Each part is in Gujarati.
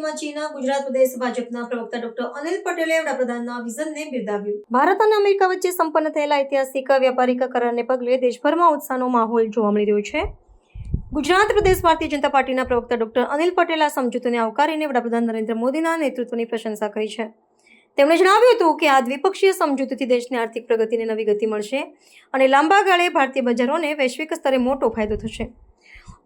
સીમાચીના ગુજરાત પ્રદેશ ભાજપના પ્રવક્તા ડોક્ટર અનિલ પટેલે વડાપ્રધાનના વિઝનને બિરદાવ્યું. ભારત અને અમેરિકા વચ્ચે સંપન્ન થયેલા ઐતિહાસિક વ્યાપારિક કરારને પગલે દેશભરમાં ઉત્સાહનો માહોલ જોવા મળી રહ્યો છે. ગુજરાત પ્રદેશ ભારતીય જનતા પાર્ટીના પ્રવક્તા ડોક્ટર અનિલ પટેલે આ સમજૂતીને આવકારીને વડાપ્રધાન નરેન્દ્ર મોદીના નેતૃત્વની પ્રશંસા કરી છે. તેમણે જણાવ્યું હતું કે આ દ્વિપક્ષીય સમજૂતીથી દેશની આર્થિક પ્રગતિને નવી ગતિ મળશે અને લાંબા ગાળે ભારતીય બજારોને વૈશ્વિક સ્તરે મોટો ફાયદો થશે.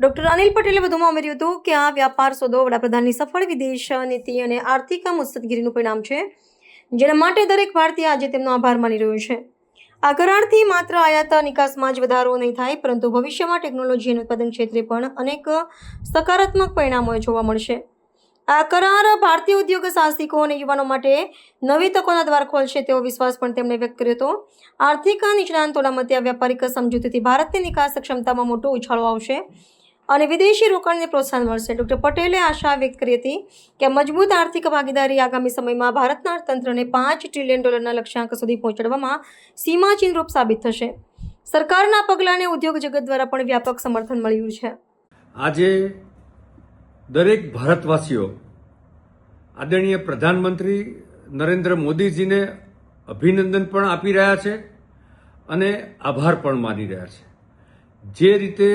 ડોક્ટર અનિલ પટેલે વધુમાં ઉમેર્યું હતું કે આ વ્યાપાર સોદો વડાપ્રધાનની સફળ વિદેશ નીતિ અને આર્થિક મુત્સદ્દગીરીનું પરિણામ છે, જેના માટે દરેક ભારતીય આજે તેમનો આભાર માની રહ્યો છે. આ કરારથી માત્ર આયાત નિકાસમાં જ વધારો નહીં થાય, પરંતુ ભવિષ્યમાં ટેકનોલોજી અને ઉત્પાદન ક્ષેત્રે પણ અનેક સકારાત્મક પરિણામો જોવા મળશે. આ કરાર ભારતીય ઉદ્યોગ સાહસિકો અને યુવાનો માટે નવી તકોના દ્વાર ખોલશે તેવો વિશ્વાસ પણ તેમણે વ્યક્ત કર્યો હતો. આર્થિક નિષ્ણાંતોના મતે આ વ્યાપારિક સમજૂતીથી ભારતની નિકાસ ક્ષમતામાં મોટો ઉછાળો આવશે અને વિદેશી રોકાણને પ્રોત્સાહન મળશે. ડોક્ટર પટેલે આશા વ્યક્ત કરી હતી કે મજબૂત આર્થિક ભાગીદારી આગામી સમયમાં ભારતના અર્થતંત્રને $5 ટ્રિલિયન લક્ષ્યાંક સુધી પહોંચાડવામાં સીમાચિહ્નરૂપ સાબિત થશે. સરકારના પગલાંને ઉદ્યોગ જગત દ્વારા પણ વ્યાપક સમર્થન મળ્યું છે. આજે દરેક ભારતવાસીઓ આદરણીય પ્રધાનમંત્રી નરેન્દ્ર મોદીજીને અભિનંદન પણ આપી રહ્યા છે અને આભાર પણ માની રહ્યા છે. જે રીતે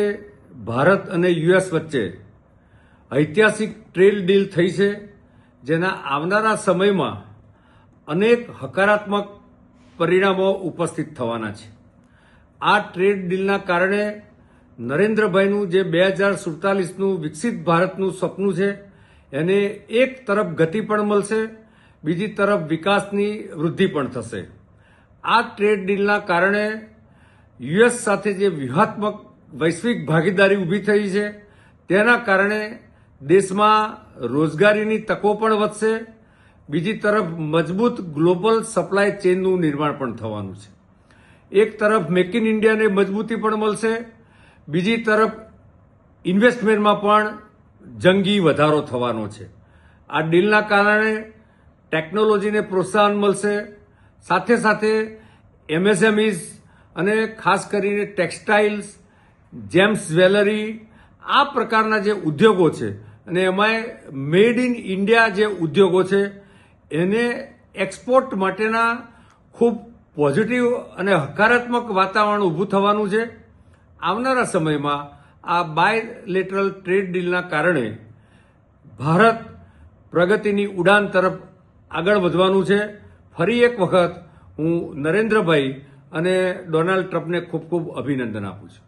ભારત અને યુએસ વચ્ચે ઐતિહાસિક ટ્રેડ ડીલ થઈ છે, જેના આવનારા સમયમાં અનેક હકારાત્મક પરિણામો ઉપસ્થિત થવાના છે. આ ટ્રેડ ડીલના કારણે નરેન્દ્રભાઈનું જે 2047નું વિકસિત ભારતનું સપનું છે એને એક તરફ ગતિ પણ મળશે, બીજી તરફ વિકાસની વૃદ્ધિ પણ થશે. આ ટ્રેડ ડીલના કારણે યુએસ સાથે જે વ્યૂહાત્મક વૈશ્વિક ભાગીદારી ઊભી થઈ છે તેના કારણે દેશમાં રોજગારીની તકો પણ વધશે, બીજી તરફ મજબૂત ગ્લોબલ સપ્લાય ચેઇનનું નિર્માણ પણ થવાનું છે. એક તરફ મેક ઇન ઇન્ડિયાને મજબૂતી પણ મળશે, બીજી તરફ ઇન્વેસ્ટમેન્ટમાં પણ જંગી વધારો થવાનો છે. આ ડીલના કારણે ટેકનોલોજીને પ્રોત્સાહન મળશે, સાથે સાથે એમએસએમઈઝ અને ખાસ કરીને ટેક્સટાઇલ્સ, જેમ્સ જ્વેલરી, આ પ્રકારના જે ઉદ્યોગો છે અને એમાંય મેડ ઇન ઇન્ડિયા જે ઉદ્યોગો છે એને એક્સપોર્ટ માટેના ખૂબ પોઝિટિવ અને હકારાત્મક વાતાવરણ ઊભું થવાનું છે. આવનારા સમયમાં આ બાયલેટરલ ટ્રેડ ડીલના કારણે ભારત પ્રગતિની ઉડાન તરફ આગળ વધવાનું છે. ફરી એક વખત હું નરેન્દ્રભાઈ અને ડોનાલ્ડ ટ્રમ્પને ખૂબ ખૂબ અભિનંદન આપું છું.